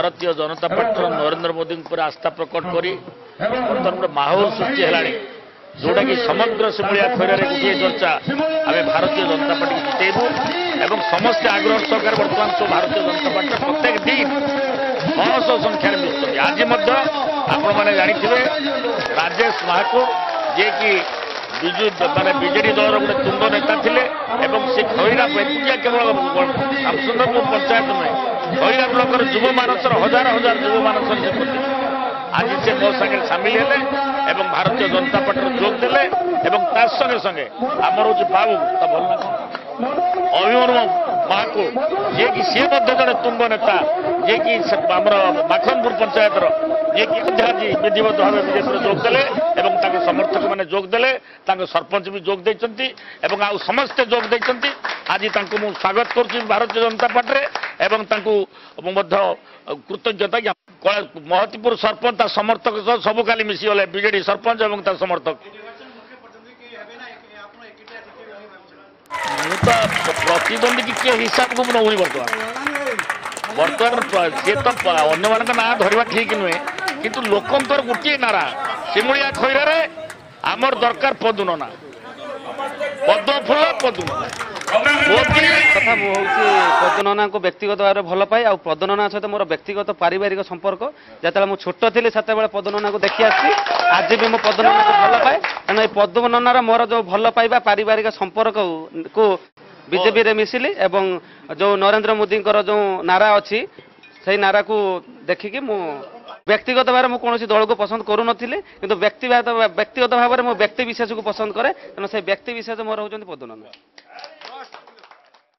Bharatiya Janata party Narendra Modi आस्था प्रकट करी बर्तमान गोटे माहौल सृष्टि है जोटा कि समग्र सिमुलिया खैर गोटे चर्चा आम भारतीय जनता पार्टी जितेबू एवं समस्ते आग्रह सरकार बर्तमान सब भारतीय जनता पार्टी प्रत्येक दिन शह संख्यार मिलुच्च आज आपण मैंने जाथे राजेश महाकुड़ जे कि विजु माने बीजेडी दल गोटे तुंग नेता थे से खैरा एकुटिया केवल रामचंद्रपुर पंचायत नुहे खैरा ब्लकर युव मानसर हजार हजार युव मानसर से आज से मो संगे सामिल हेले एवं भारतीय जनता पार्टी जोग देले एवं तार संगे संगे आमर हूँ बाबू तो भल अभिमन्यु महाकुड़ जे कि सी जड़े तुंग नेता जे कि माखनपुर पंचायत जे कि आज विधिवत भाव बीजेपी जोग देले एवं समर्थक मैंने जोग देले सरपंच भी जोग देते आ समस्ते जोग देते आज मु स्वागत कर भारतीय जनता पार्टी एवं कृतज्ञता महतीपुर सरपंच समर्थक सबू काली मिसीगले बीजेडी सरपंच एवं समर्थक प्रतिद्वंदी की किए हिसाब को नौनी बर्तमान सी तो अन्य मान ना धरवा ठीक नुहे किंतु लोकंर गोटे नारा सिमुलिया खैर आमर दरकार पदुनना पद्म फूल पदुनना कथा मुझे पदुनना को व्यक्तिगत भाव में भल पाए आ पदुनना सहित मोर व्यक्तिगत पारिवारिक संपर्क जिते मुझे छोट थी से पदुनना को देखी आसी आज भी मो पदुनना को भल पाए तेणु पदुननार मोर जो भल पाइबा पारिवारिक संपर्क को बीजेपी रे मिसिली एवं जो नरेंद्र मोदी जो नारा अच्छी से नारा को देखिकी मु व्यक्तिगत भाव में कौन दल को पसंद करू नथिले किंतु व्यक्तिगत भाव में मो व्यक्ति विशेष को पसंद करे तेणु से व्यक्ति विशेष मोर होचंती पदुनना।